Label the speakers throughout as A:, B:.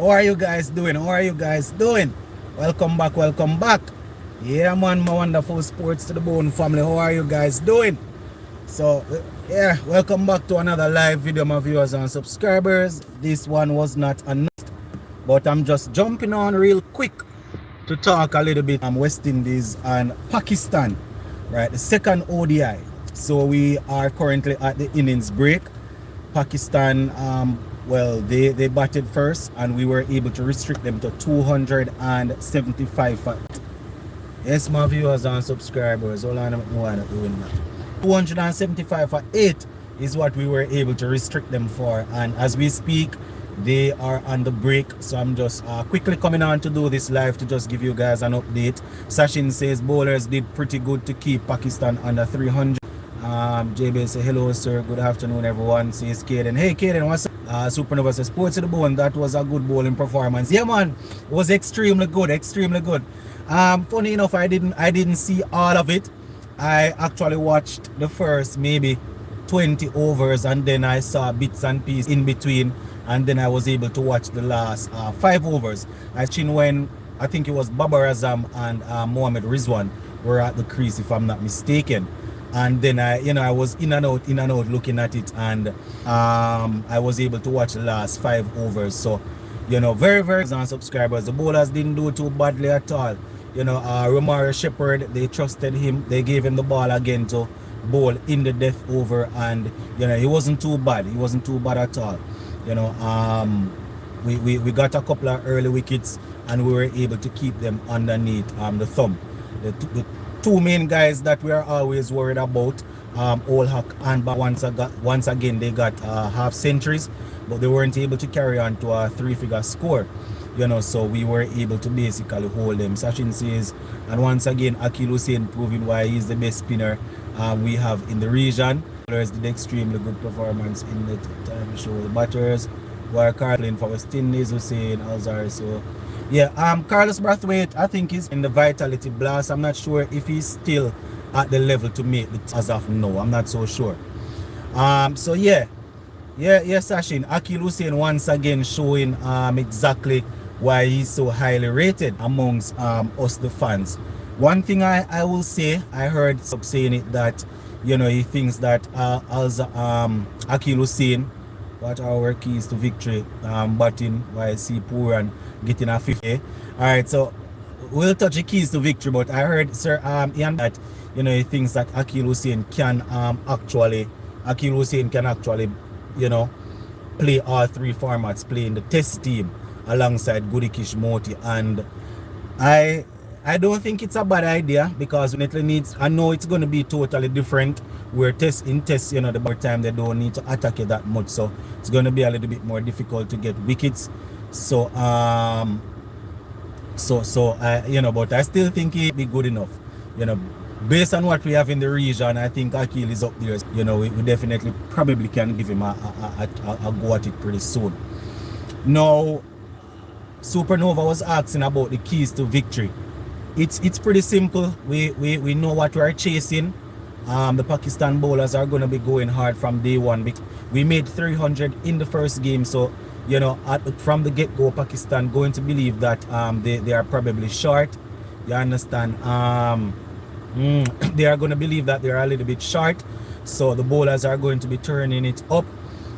A: How are you guys doing? How are you guys doing? Welcome back, welcome back. Yeah, man, my wonderful Sports to the Bone family. How are you guys doing? So, yeah, welcome back to another live video, my viewers and subscribers. This one was not announced, but I'm just jumping on real quick to talk a little bit on West Indies and Pakistan, right? The second ODI. So we are currently at the innings break. Pakistan, well, they batted first and we were able to restrict them to 275. Yes, my viewers and subscribers, hold on, I'm doing that. 275 for 8 is what we were able to restrict them for, and as we speak they are on the break. So I'm just quickly coming on to do this live to just give you guys an update. Sachin says bowlers did pretty good to keep Pakistan under 300. JB say hello sir, good afternoon everyone. Says Kaden, hey Kaden, what's up? Supernova says Sports to the Bone, that was a good bowling performance. Yeah man, it was extremely good, extremely good. Funny enough, I didn't see all of it. I actually watched the first maybe 20 overs and then I saw bits and pieces in between, and then I was able to watch the last 5 overs. I seen when I think it was Babar Azam and Mohammad Rizwan were at the crease, if I'm not mistaken. And then I was in and out looking at it, and I was able to watch the last 5 overs. So, very on subscribers. The bowlers didn't do too badly at all. Romari Shepherd, they trusted him. They gave him the ball again to bowl in the death over, and he wasn't too bad. He wasn't too bad at all. We got a couple of early wickets and we were able to keep them underneath the thumb. The two main guys that we are always worried about, Olhak and once again they got half centuries, but they weren't able to carry on to a 3-figure score. So we were able to basically hold them. Sachin says, and once again Akil Hussain proving why he's the best spinner we have in the region. Bowlers did extremely good performance in the time show. The batters were playing for West Indies, Hussain, Alzar. So yeah, Carlos Brathwaite, I think he's in the Vitality Blast. I'm not sure if he's still at the level to make it as of now. I'm not so sure. So yeah, Sachin, Akil Hussain once again showing exactly why he's so highly rated amongst us the fans. One thing I will say, I heard some saying it that he thinks that Akil Hussain, what are our keys to victory, batting YC poor and getting a 50. Alright, so we'll touch the keys to victory, but I heard Sir Ian that he thinks that Akil Hussain can actually play all 3 formats, play in the test team alongside Goody Kishmoti, and I don't think it's a bad idea, because when it needs, I know it's going to be totally different. Where in tests, the more time they don't need to attack it that much, so it's going to be a little bit more difficult to get wickets. So but I still think he'll be good enough. Based on what we have in the region, I think Akil is up there. We definitely probably can give him a go at it pretty soon. Now, Supernova was asking about the keys to victory. It's pretty simple. We know what we are chasing. The Pakistan bowlers are going to be going hard from day one. We made 300 in the first game, so from the get-go, Pakistan going to believe that they are probably short. You understand? They are going to believe that they are a little bit short, so the bowlers are going to be turning it up.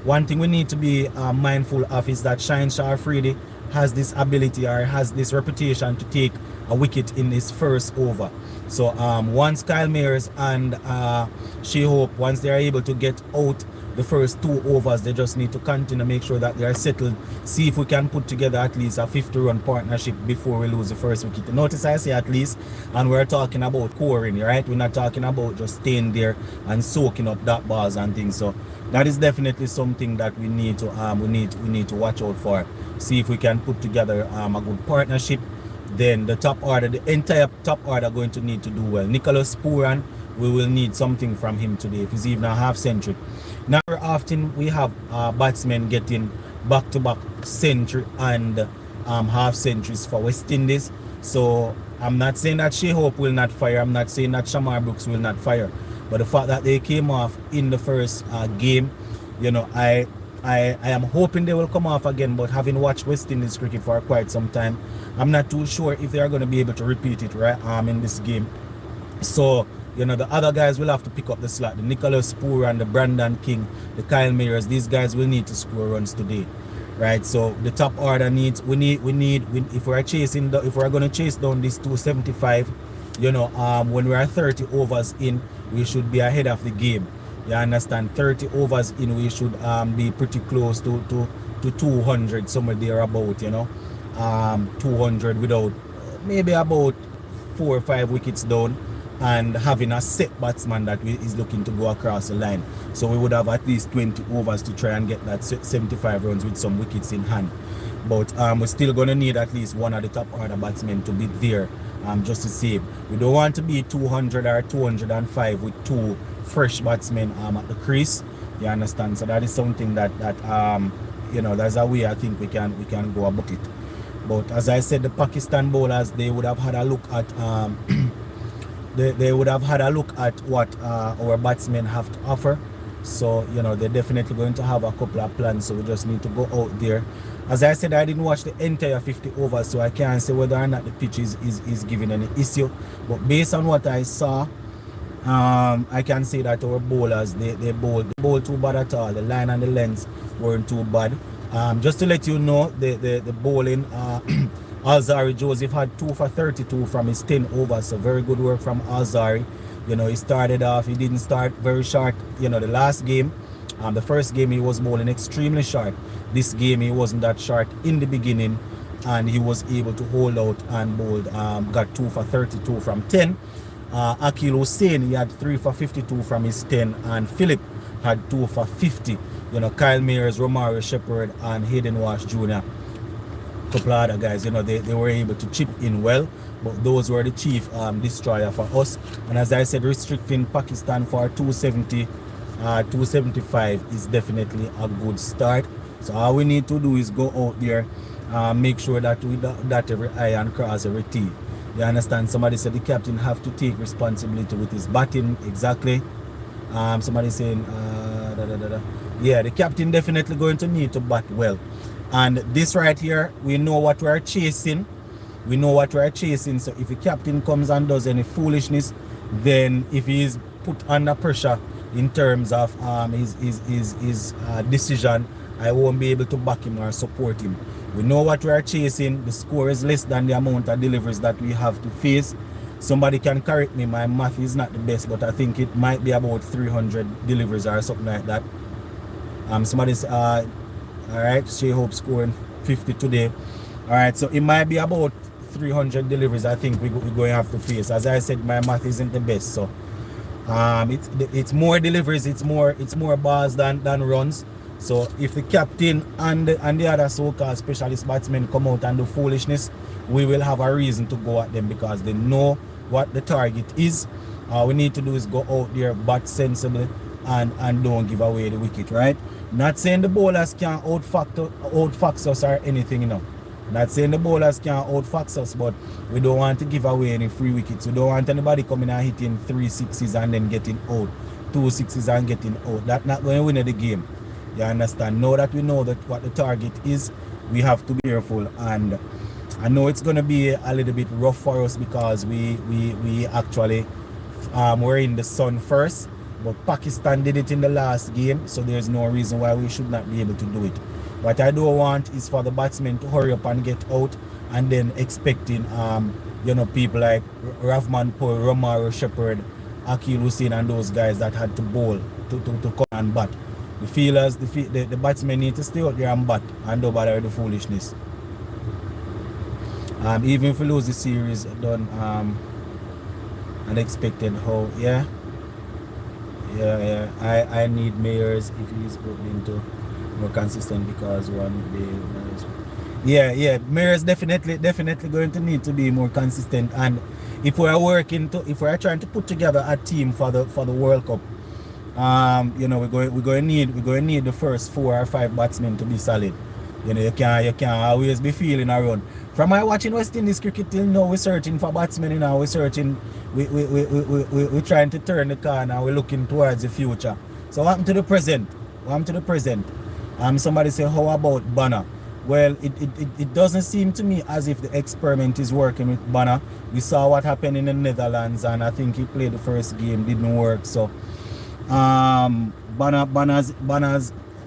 A: One thing we need to be mindful of is that Shaheen Shah Afridi has this ability, or has this reputation, to take a wicket in his first over. So once Kyle Mayers and Shea Hope, once they are able to get out the first 2 overs, they just need to continue to make sure that they are settled. See if we can put together at least a 50-run partnership before we lose the first wicket. Notice I say at least, and we're talking about scoring, right? We're not talking about just staying there and soaking up that balls and things. So that is definitely something that we need to watch out for. See if we can put together a good partnership. Then the top order, the entire top order, are going to need to do well. Nicholas Pooran, we will need something from him today if he's even a half century. Now often we have batsmen getting back-to-back century and half centuries for West Indies. So I'm not saying that Shea Hope will not fire. I'm not saying that Shamar Brooks will not fire. But the fact that they came off in the first game, I I am hoping they will come off again, but having watched West Indies cricket for quite some time, I'm not too sure if they are going to be able to repeat it right in this game. So, you know, the other guys will have to pick up the slack. The Nicholas Poor and the Brandon King, the Kyle Mayers, these guys will need to score runs today. Right, so the top order needs if we're chasing if we're gonna chase down this 275, you know, when we're 30 overs in, we should be ahead of the game. You understand? 30 overs in, we should be pretty close to 200, somewhere there about, you know, 200 without maybe about 4 or 5 wickets down, and having a set batsman that is looking to go across the line. So we would have at least 20 overs to try and get that 75 runs with some wickets in hand. But we're still going to need at least one of the top order batsmen to be there just to save. We don't want to be 200 or 205 with 2 fresh batsmen at the crease. You understand? So that is something that you know, there's a way I think we can go about it. But as I said, the Pakistan bowlers, they would have had a look at they would have had a look at what our batsmen have to offer. So, you know, they're definitely going to have a couple of plans. So we just need to go out there. As I said, I didn't watch the entire 50 overs, so I can't say whether or not the pitch is giving any issue. But based on what I saw, I can say that our bowlers, they bowled too bad at all. The line and the lengths weren't too bad. Just to let you know, the bowling, Alzari Joseph had 2 for 32 from his 10 overs, so very good work from Alzari. You know, he started off, he didn't start very short. You know, the last game, the first game he was bowling extremely short. This game he wasn't that short in the beginning, and he was able to hold out and bowled, got 2 for 32 from 10. Akil Hussain, he had 3 for 52 from his 10, and Philip had 2 for 50. You know, Kyle Mayers, Romario Shepherd, and Hayden Wash Jr., couple of other guys, you know, they were able to chip in well, but those were the chief destroyer for us. And as I said, restricting Pakistan for 270, 275 is definitely a good start. So all we need to do is go out there, make sure that we dot every I and cross every T. You understand? Somebody said the captain have to take responsibility with his batting. Exactly. Somebody saying yeah, the captain definitely going to need to bat well. And this right here, we know what we're chasing. We know what we're chasing. So if the captain comes and does any foolishness, then if he is put under pressure in terms of his decision, I won't be able to back him or support him. We know what we're chasing. The score is less than the amount of deliveries that we have to face. Somebody can correct me. My math is not the best, but I think it might be about 300 deliveries or something like that. Somebody's alright, Shea Hope scoring 50 today. Alright, so it might be about 300 deliveries I think we're going to have to face. As I said, my math isn't the best, so it's more deliveries, it's more balls than runs. So if the captain and the other so-called specialist batsmen come out and do foolishness, we will have a reason to go at them because they know what the target is. All we need to do is go out there, bat sensibly, and don't give away the wicket, right? Not saying the bowlers can outfox us or anything, you know. Not saying the bowlers can outfox us, but we don't want to give away any free wickets. We don't want anybody coming and hitting 3 sixes and then getting out, 2 sixes and getting out. That's not going to win the game. You understand? Now that we know that what the target is, we have to be careful. And I know it's going to be a little bit rough for us because we actually were in the sun first. But Pakistan did it in the last game, so there's no reason why we should not be able to do it. What I don't want is for the batsmen to hurry up and get out, and then expecting you know, people like Rahman Poor, Romario Shepherd, Akil Hussain and those guys that had to bowl to come and bat. The fielders, the batsmen need to stay out there and bat and don't bother with the foolishness. Even if we lose the series, done unexpected how, yeah. I need Mayers if he's going to more consistent because one day Mayers definitely going to need to be more consistent. And if we are trying to put together a team for the World Cup, you know, we're going to need the first 4 or 5 batsmen to be solid. You know, you can't always be feeling around. From my watching West Indies cricket till now, we're searching for batsmen, you know, we're trying to turn the corner, we're looking towards the future. So what happened to the present? Somebody say, how about Banner? Well, it doesn't seem to me as if the experiment is working with Banner. We saw what happened in the Netherlands, and I think he played the first game, didn't work. So Banner's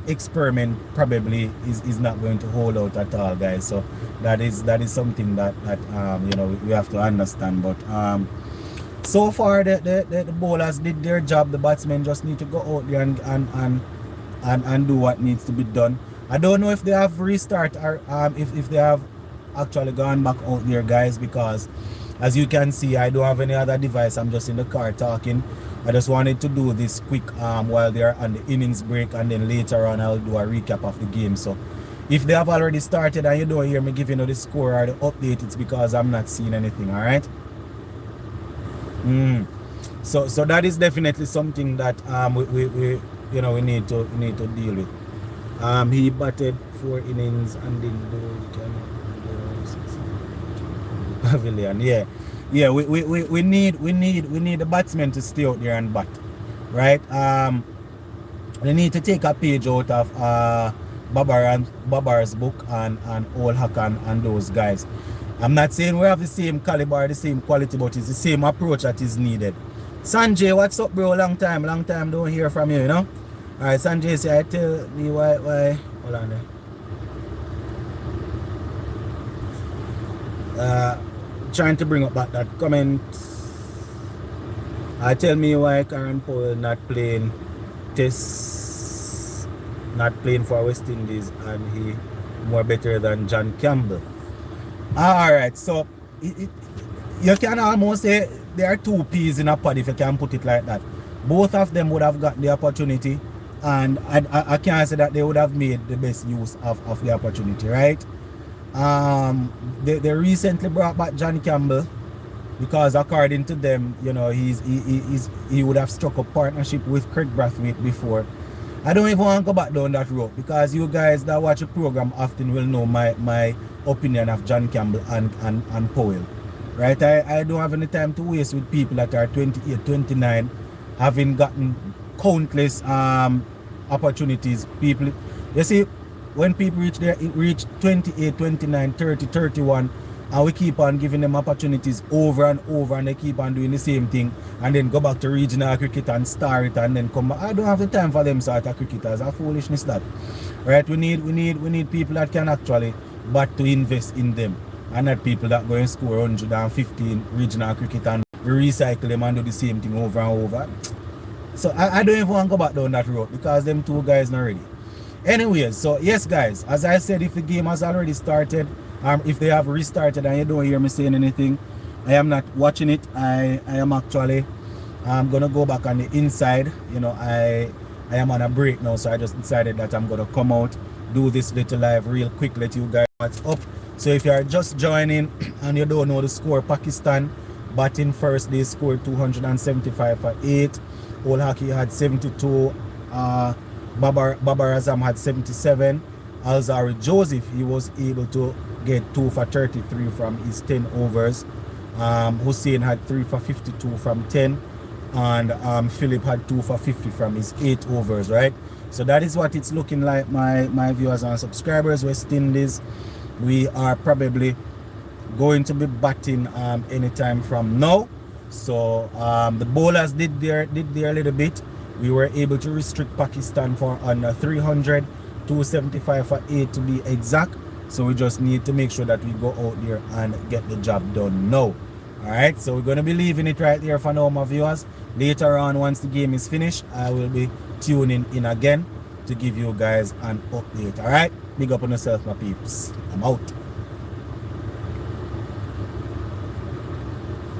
A: experiment probably is not going to hold out at all, guys. So that is something that you know, we have to understand. But so far the bowlers did their job. The batsmen just need to go out there and do what needs to be done. I don't know if they have restart or if they have actually gone back out there, guys, because as you can see, I don't have any other device. I'm just in the car talking. I just wanted to do this quick while they're on the innings break, and then later on I'll do a recap of the game. So if they have already started and you don't hear me giving you the score or the update, it's because I'm not seeing anything. All right. So that is definitely something that we you know, we need to deal with. He batted 4 innings and didn't do pavilion. Yeah, we need the batsmen to stay out there and bat, right? We need to take a page out of Babar's book and Old Hakan and those guys. I'm not saying we have the same caliber, the same quality, but it's the same approach that is needed. Sanjay, what's up, bro? Long time don't hear from you, you know? Alright, Sanjay say, I tell me why hold on there. Trying to bring up back that comment. Tell me why Karen Powell not playing tests, not playing for West Indies, and he more better than John Campbell. Alright, so you can almost say there are two peas in a pod, if you can put it like that. Both of them would have got the opportunity, and I can't say that they would have made the best use of the opportunity, right? They recently brought back John Campbell because according to them, you know, he would have struck a partnership with Craig Brathwaite before. I don't even want to go back down that road because you guys that watch the program often will know my opinion of John Campbell and Powell, right? I don't have any time to waste with people that are 28, 29, having gotten countless opportunities. People, you see, when people reach 28, 29, 30, 31, and we keep on giving them opportunities over and over, and they keep on doing the same thing, and then go back to regional cricket and start it, and then come back. I don't have the time for them sort of cricketers. A foolishness that, right? We need people that can actually bat to invest in them, and not people that go and score 115 regional cricket and recycle them and do the same thing over and over. So I don't even want to go back down that road because them two guys not ready. Anyways, so yes, guys, as I said, if the game has already started, if they have restarted and you don't hear me saying anything, I am not watching it. I am actually gonna go back on the inside. You know, I am on a break now, so I just decided that I'm gonna come out, do this little live real quick, let you guys know what's up. So if you are just joining and you don't know the score, Pakistan batting first, they scored 275 for 8. Old Hockey had 72. Babar Azam had 77. Alzari Joseph, he was able to get 2 for 33 from his 10 overs. Hussein had 3 for 52 from 10. And Philip had 2 for 50 from his 8 overs, right? So that is what it's looking like, my viewers and subscribers. West Indies, we are probably going to be batting anytime from now. So the bowlers did their little bit. We were able to restrict Pakistan for under 300, 275 for 8 to be exact. So we just need to make sure that we go out there and get the job done now. Alright, so we're going to be leaving it right there for now, my viewers. Later on, once the game is finished, I will be tuning in again to give you guys an update. Alright, big up on yourself, my peeps. I'm out.